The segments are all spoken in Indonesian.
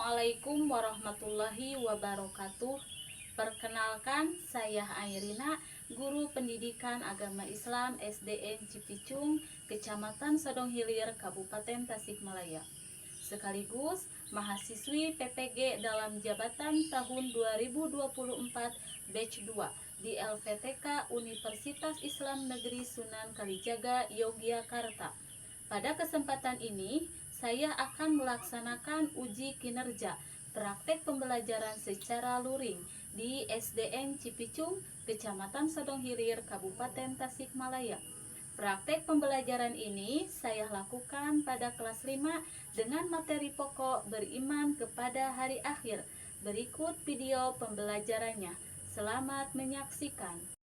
Assalamualaikum warahmatullahi wabarakatuh. Perkenalkan, saya Airina, Guru Pendidikan Agama Islam SDN Cipicung, Kecamatan Sodong Hilir, Kabupaten Tasikmalaya. Sekaligus mahasiswi PPG dalam jabatan tahun 2024 batch 2 di LVTK Universitas Islam Negeri Sunan Kalijaga, Yogyakarta. Pada kesempatan ini, saya akan melaksanakan uji kinerja praktek pembelajaran secara luring di SDN Cipicung, Kecamatan Sodong Hilir, Kabupaten Tasikmalaya. Praktek pembelajaran ini saya lakukan pada kelas 5 dengan materi pokok beriman kepada hari akhir. Berikut video pembelajarannya. Selamat menyaksikan.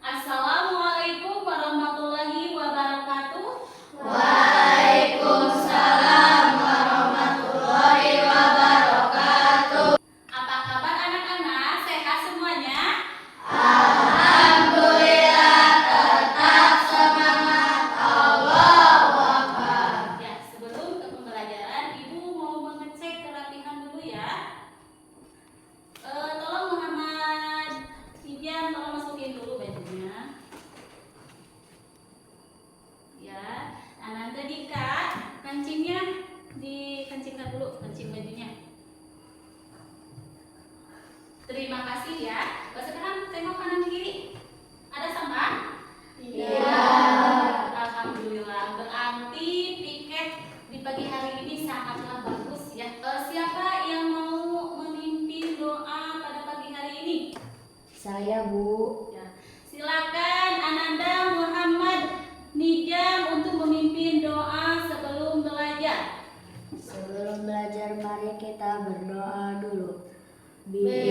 Assalamualaikum warahmatullahi wabarakatuh. Waalaikumsalam warahmatullahi wabarakatuh. Apa kabar anak-anak? Sehat semuanya? Alhamdulillah, tetap semangat. Allahu Akbar. Ya, sebelum ke pembelajaran, Ibu mau mengecek kerapihan dulu ya. Tolong Muhammad Sidian, tolong masukin dulu bajunya. Ya, Ananda Dika, kancingnya dikencingkan dulu, kencing bajunya. Terima kasih ya. Sekarang tengok kanan kiri. Ada sampah? Iya. Alhamdulillah. Berarti piket di pagi hari ini sangatlah bagus ya. Siapa yang mau memimpin doa pada pagi hari ini? Saya, Bu. Ya. Silakan Ananda Muhammad Nijam untuk memimpin doa sebelum belajar. Sebelum belajar, mari kita berdoa dulu. Ya.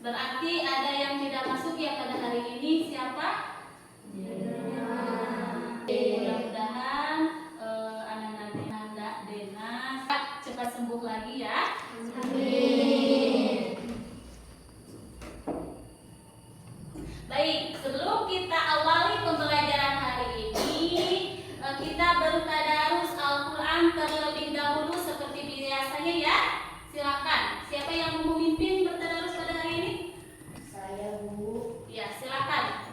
Berarti ada yang tidak masuk ya pada hari ini, siapa? Mudah-mudahan anak-anak Dena cepat sembuh lagi ya. Amin. Baik, sebelum kita awali pembelajaran hari ini, kita bertadarus Al-Quran terlebih dahulu seperti biasanya ya. Silakan, siapa yang mau memimpin bertadarus pada hari ini? Saya Bu. Ya, silakan.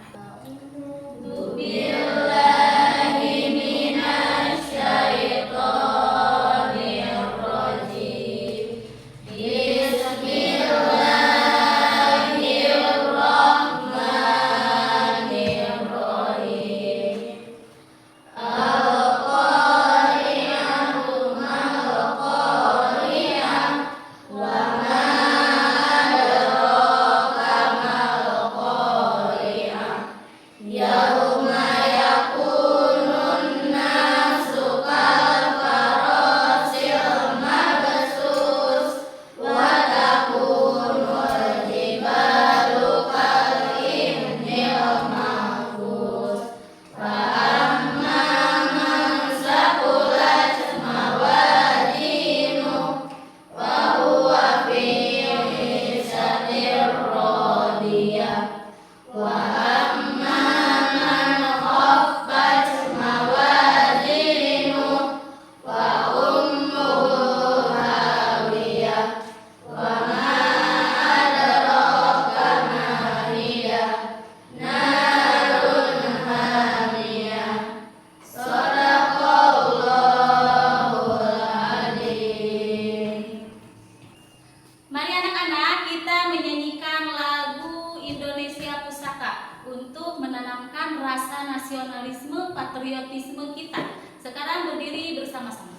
Mari anak-anak kita menyanyikan lagu Indonesia Pusaka untuk menanamkan rasa nasionalisme, patriotisme kita. Sekarang berdiri bersama-sama.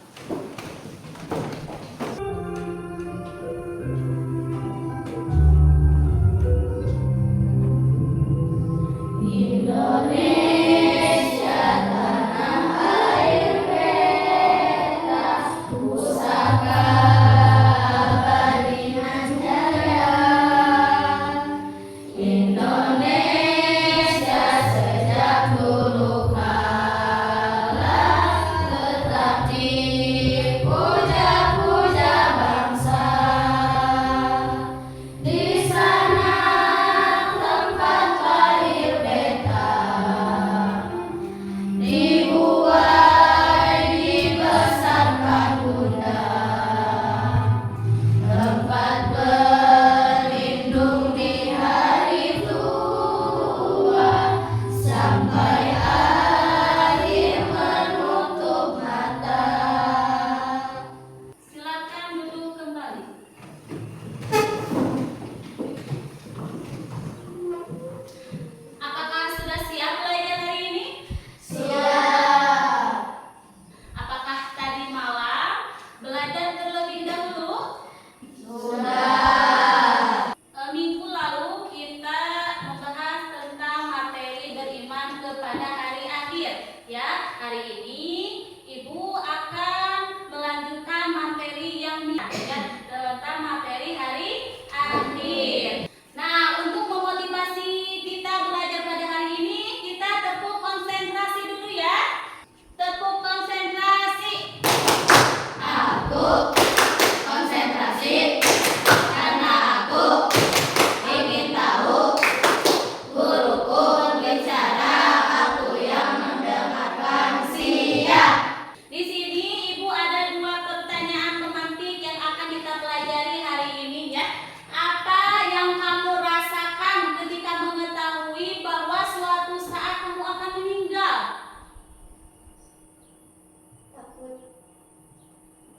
Silakan duduk kembali. Apakah sudah siap belajar hari ini? Siap. Apakah tadi malam belajar terlebih dahulu? Sudah. Minggu lalu kita membahas tentang materi beriman kepada hari akhir. Ya, hari ini Ibu akan melanjutkan materi yang tentang materi hari akhir. Nah, untuk memotivasi kita belajar pada hari ini, kita tepuk konsentrasi dulu ya. Tepuk konsentrasi. Aku konsentrasi karena aku ingin tahu guruku bicara, aku yang mendengarkan siap. Di sini Ibu ada dua pertanyaan pemantik yang akan kita pelajari hari ini ya. Apa yang kamu rasakan ketika mengetahui bahwa suatu saat kamu akan meninggal? Takut.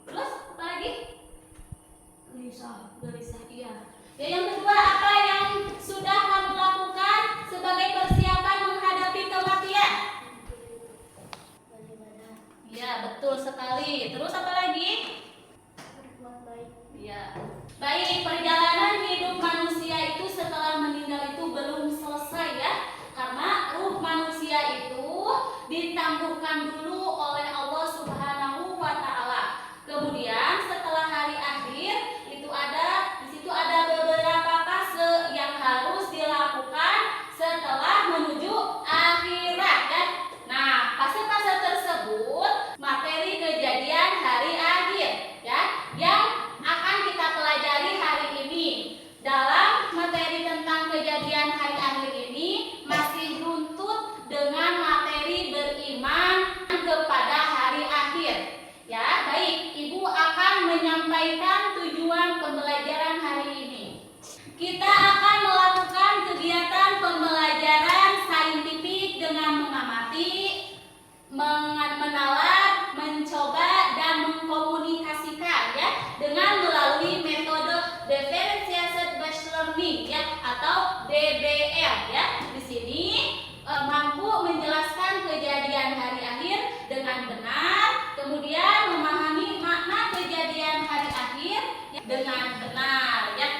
Terus apa lagi? Gelisah. Gelisah, iya. Ya, yang kedua, apa yang sudah kamu lakukan sebagai persiapan menghadapi kematian? Beribadah. Iya, betul sekali. Terus apa lagi? Berbuat baik. Iya. Baik, perjalanan hidup manusia itu setelah meninggal itu belum selesai ya. Karena ruh manusia itu ditangguhkan dulu oleh Allah Subhanahu wa taala. Kemudian setelah hari akhir itu di situ ada learning ya atau DBL ya. Di sini mampu menjelaskan kejadian hari akhir dengan benar, kemudian memahami makna kejadian hari akhir dengan benar ya.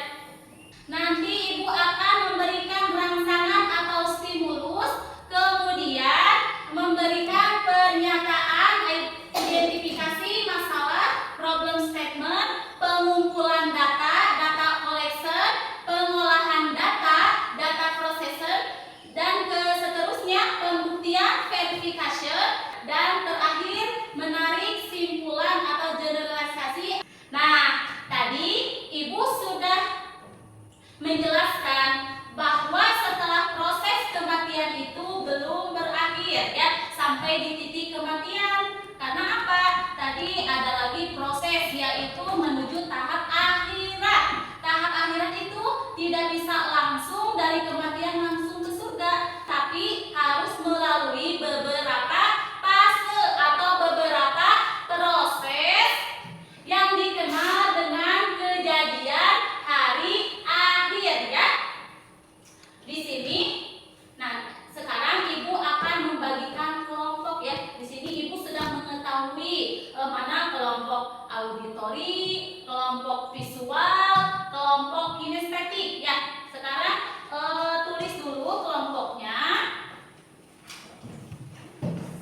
Nanti Ibu akan memberikan rangsangan atau stimulus, kemudian memberikan pernyataan identifikasi masalah, problem statement, pengumpulan data, data collection, pengolahan data, data processor, dan seterusnya pembuktian verification, dan terakhir menarik simpulan atau generalisasi. Nah, tadi Ibu sudah menjelaskan bahwa setelah proses kematian itu belum berakhir ya sampai di titik kematian. Karena apa? Tadi ada lagi proses yaitu menuju tahap akhirat. Tahap akhirat itu tidak bisa langsung dari kematian langsung ke surga, tapi harus melalui beberapa fase atau beberapa proses yang dikenal dengan kejadian hari akhir ya. Di sini, nah sekarang Ibu akan membagikan kelompok ya. Di sini Ibu sedang mengetahui mana kelompok auditori, kelompok visual, kelompok kinestetik ya. Sekarang tulis dulu kelompoknya.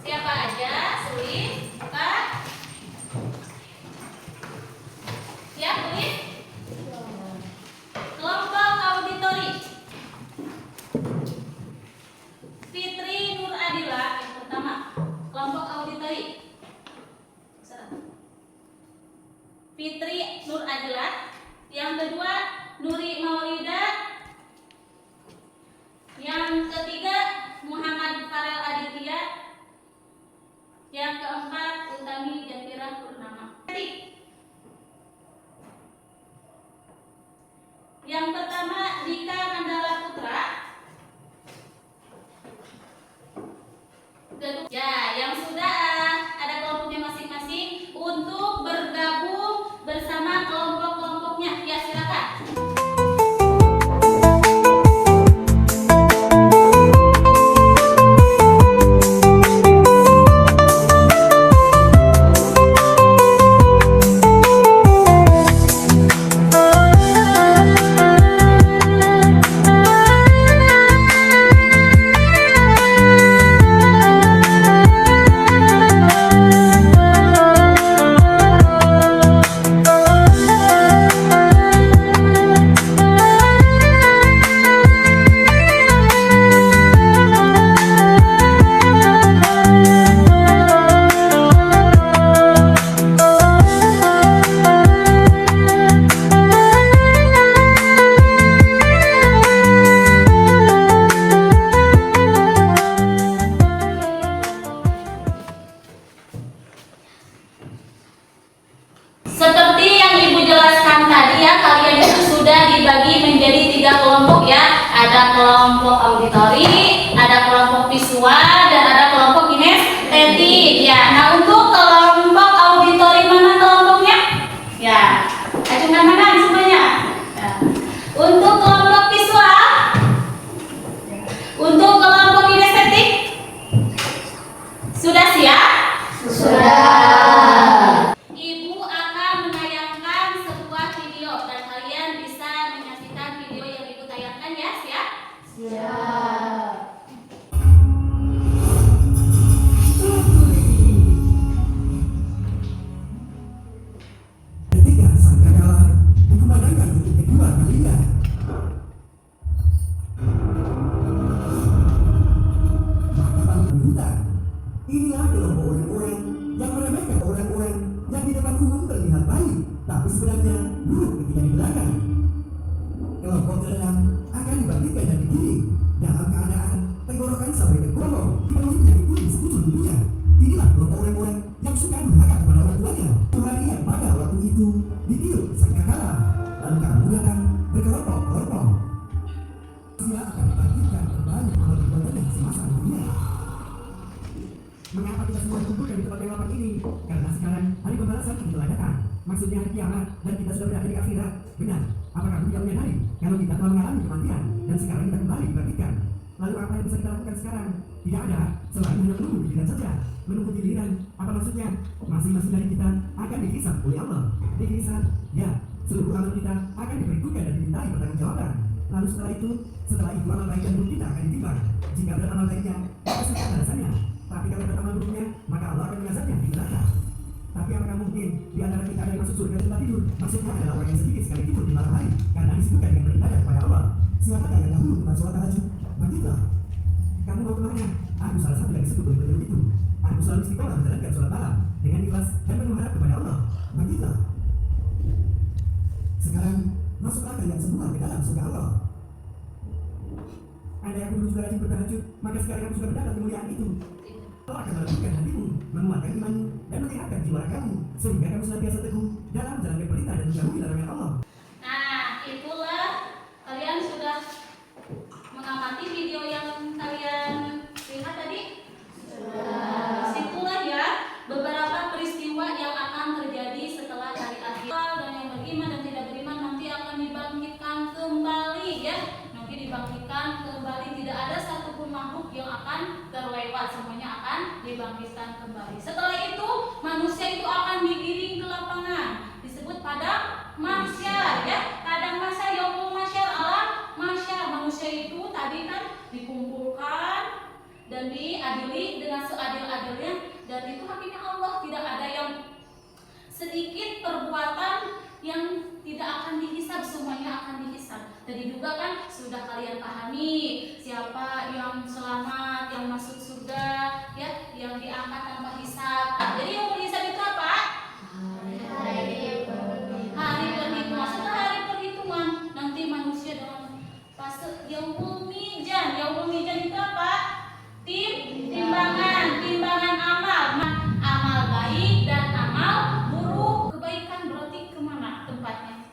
Siapa aja? Tulis, buka. Siap tulis? Kelompok auditori. Fitri Nur Adila yang pertama, kelompok auditori. Fitri Nur Adila. Yang kedua, Nuri Maulida. Yang ketiga, Muhammad Farel Aditya. Yang keempat, Utami Jafira Purnama. Yang pertama, Dika Mandala Putra. Ya, yang sudah ada kelompoknya masing-masing untuk bergabung bersama kelompok-kelompoknya. Ya, silakan. Seperti yang Ibu jelaskan tadi ya, kalian itu sudah dibagi menjadi 3 kelompok ya. Ada kelompok auditori, ada kelompok visual, dan ada kelompok kinestetik ya. Nah, untuk kelompok auditori mana kelompoknya? Ya, acungkan tangan semuanya. Ya. Untuk kelompok visual, untuk kelompok kinestetik, sudah siap? Sudah. Ibu akan menayangkan sebuah video dan kalian bisa menyaksikan video yang Ibu tayangkan ya, siap? Siap. Ketika sangkakala dikumandangkan untuk kedua kalinya. Maka panggilan inilah kelompok orang-orang yang meremehkan orang-orang yang di depan umum terlihat baik, tapi sebenarnya buruk ketika di belakang. Kelompok keenam akan dibangkitkan dari diri dalam keadaan tenggorokan sampai ke kolong dipenuhi penyakit kulit di sekujur dunia. Inilah kelompok orang-orang yang suka durhaka kepada orang tuanya. Hari yang pada waktu itu ditiup sangkakala, lalu kamu datang berkelompok-kelompok. Dia akan dibangkitkan kembali oleh perbuatannya semasa dunia. Mengapa kita semua kumpulkan di tempat yang lapar ini? Karena sekarang hari pembalasan itu telah datang. Maksudnya hari kiamat dan kita sudah berada di akhirat. Benar. Apakah kamu tidak menyadari kalau kita telah sekarang kita kembali dibangkitkan. Lalu apa yang bisa kita lakukan sekarang? Tidak ada, selain hanya menunggu giliran saja. Menunggu giliran, apa maksudnya? Masing-masing dari kita akan dihisab oleh Allah. Dihisab, ya, seluruh amal kita akan diperhitungkan dan dimintai pertanggungjawaban. Lalu setelah itu amal baik dan buruk kita akan ditimbang. Jika beramal baiknya, maka sudah balasannya. Tapi kalau beramal buruknya, maka Allah akan mengazabnya di neraka. Tapi apakah mungkin di antara kita ada yang masuk surga tempat tidur? Maksudnya adalah orang yang sedikit sekali tidur di malam hari karena disibukkan dengan beribadah kepada Allah. Siapakah yang dahulu tempat sholat tahajud? Bangkitlah. Kamu mau kemana? Aku salah satu dari 10 penduduk itu. Aku selalu istiqomah menjalankan sholat malam dengan ikhlas dan penuh harap kepada Allah. Bangkitlah. Sekarang masuklah kalian semua ke dalam surga Allah. Anda yang dulu juga rajin bertahajud, maka sekarang kamu sudah mendapat kemuliaan itu. Allah akan melembutkan hatimu, menguatkan imanmu, dan menyehatkan jiwa kamu, sehingga kamu senantiasa teguh dalam menjalankan perintah dan menjauhi larangan Allah. Nah, itulah kalian sudah mengamati video yang kalian lihat tadi. Situlah ya beberapa peristiwa yang akan terjadi setelah hari akhir. Dan yang beriman dan tidak beriman nanti akan dibangkitkan kembali ya. Nanti dibangkitkan kembali, tidak ada satupun makhluk yang akan terlewat, semuanya akan dibangkitkan kembali. Setelah itu manusia itu akan digiring ke lapangan, disebut padang mahsyar ya. Padang mahsyar, yaumul mahsyar, alam mahsyar. Manusia itu tadi kan dikumpulkan dan diadili dengan seadil-adilnya, dan itu hakimnya Allah. Tidak ada yang sedikit perbuatan yang tidak akan dihisab, semuanya akan dihisab. Tadi juga kan sudah kalian pahami siapa yang selamat, yang masuk surga ya, yang diangkat tanpa hisab. Jadi yang berhisab itu apa? Hari perhitungan. Setelah hari perhitungan nanti manusia dalam fase yaumul mizan. Yaumul mizan itu apa? Timbangan amal. Amal baik dan amal buruk. Kebaikan berarti kemana tempatnya?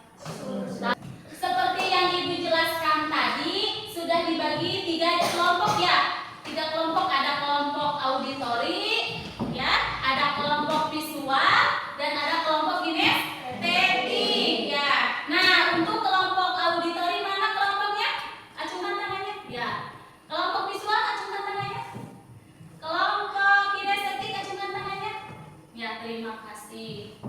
Seperti yang Ibu jelaskan tadi, sudah dibagi 3 kelompok ya. 3 kelompok, ada kelompok auditori ya, ada kelompok visual, dan ada kelompok kinestetik ya. Nah, untuk kelompok auditori mana kelompoknya? Acungkan tangannya. Ya. Kelompok visual acungkan tangannya. Kelompok kinestetik acungkan tangannya. Ya, terima kasih.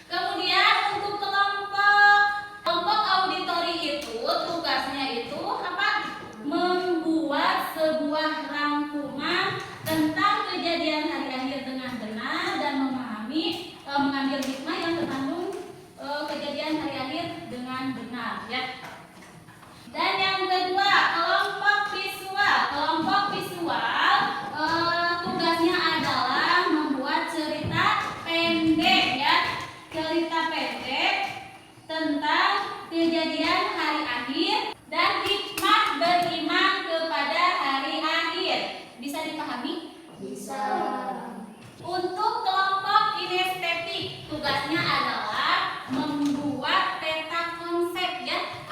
Kemudian untuk kelompok auditori itu tugasnya itu apa? Membuat sebuah rangkuman tentang kejadian hari akhir dengan benar dan memahami mengambil hikmah yang terkandung kejadian hari akhir dengan benar ya. Dan yang kedua, kelompok visual. Kelompok visual tugasnya adalah membuat cerita pendek ya. Cerita pendek tentang kejadian hari akhir dan hikmah beriman kepada hari akhir. Bisa dipahami? Bisa. Untuk kelompok kinestetik tugasnya adalah membuat peta konsep ya,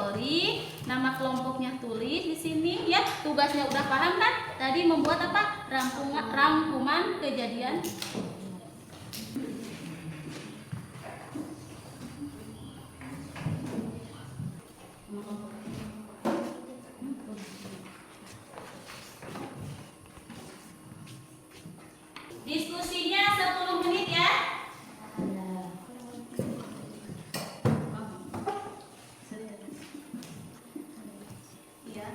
auditori, nama kelompoknya tulis di sini ya. Tugasnya udah paham kan? Tadi membuat apa? Rangkuman kejadian. Diskusinya 10 menit ya. Iya.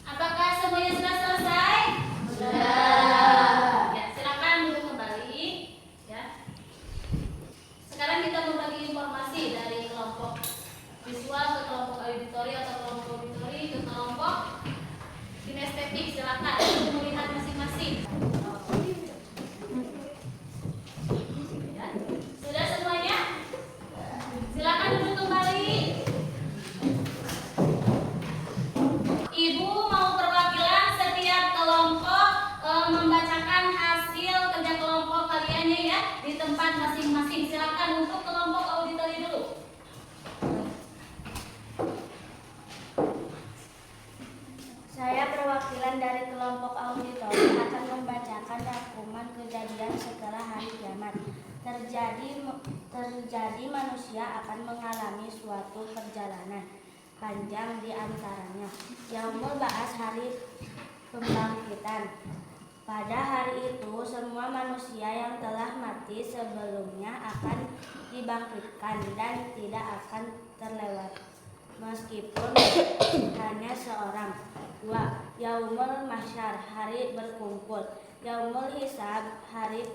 Apakah semuanya sudah selesai? Sudah. Ya, silakan duduk kembali. Ya. Sekarang kita berbagi informasi dari kelompok visual ke kelompok auditori atau kelompok auditori ke kelompok kinestetik. Silakan untuk melihat masing-masing. Ya. Sudah semuanya? Silakan duduk kembali. Ibu mau perwakilan setiap kelompok membacakan hasil kerja kelompok kaliannya ya di tempat masing-masing. Silakan untuk kelompok auditori dulu. Saya perwakilan dari kelompok auditori akan membacakan rangkuman kejadian setelah hari kiamat. Terjadi manusia akan mengalami suatu perjalanan panjang di antaranya. Yaumul Ba'ats, hari pembangkitan. Pada hari itu semua manusia yang telah mati sebelumnya akan dibangkitkan dan tidak akan terlewat meskipun hanya seorang. 2. Yaumul Mahsyar, hari berkumpul. Yaumul Hisab, hari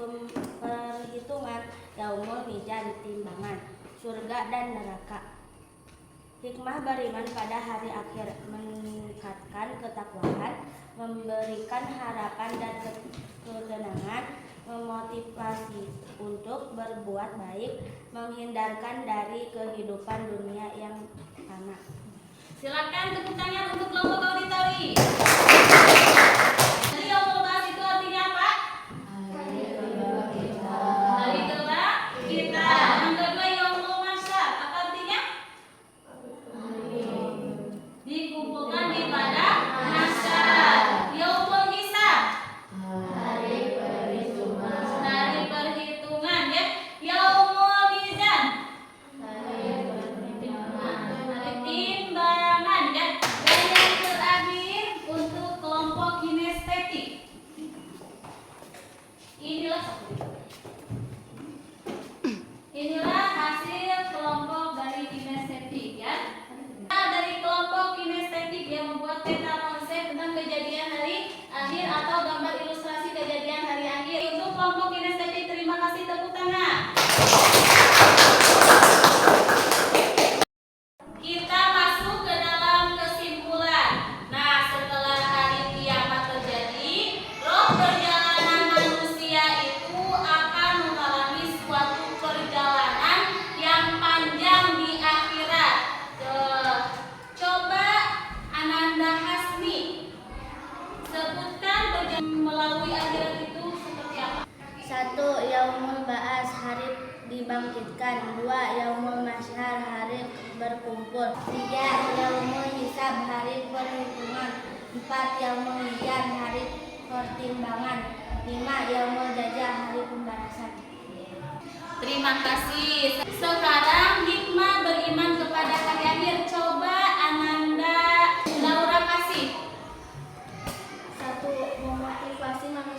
perhitungan. Yaumul Mizan, timbangan. Surga dan neraka. Hikmah beriman pada hari akhir, meningkatkan ketakwaan, memberikan harapan dan ketenangan, memotivasi untuk berbuat baik, menghindarkan dari kehidupan dunia yang fana. Silakan tepuk tangan untuk kelompok auditori. Jadi Yaumul Ba'ats itu artinya apa? Hari kebangkitan. Yang kedua Yaumul Mahsyar, apa artinya? Dikumpulkan di padang mahsyar. Yaumul Hisab, hari perhitungan ya. Yaumul Mizan, hari timbangan ya. Dan yang terakhir untuk kelompok kinestetik. Inilah hasil kelompok dari kinestetik ya. Dari kelompok kinestetik yang membuat peta konsep tentang kejadian hari akhir atau gambar ilustrasi kejadian hari akhir. Untuk kelompok kinestetik, terima kasih, tepuk tangan. Kita masuk ke dalam kesimpulan. Nah, setelah hari kiamat terjadi, roh perjalanan manusia itu akan mengalami suatu perjalanan yang panjang di akhirat. Coba Ananda Hasmi sebutkan perjalanan melalui akhirat itu seperti apa? 1. Yaumul Ba'ats, hari dibangkitkan. 2. Yaumul Mahsyar, hari berkumpul. 3. Yaumul Hisab, hari perhitungan. 4. Yaumul Mizan, hari pertimbangan. 5. Yaumul Jazaa, hari pembalasan. Terima kasih. Sekarang hikmah beriman kepada hari akhir. Coba Ananda Laura kasih. 1. Memotivasi manusia